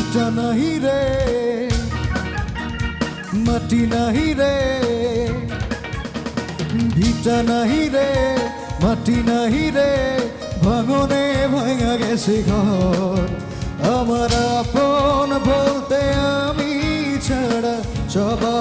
ভিটা নাহি রে মাটি নাহি রে ভিটা নাহি রে মাটি নাহি রে ভাঙনে ভাঙা গেছে ঘর আমার আপন বলতে আমি ছাড়া সবাই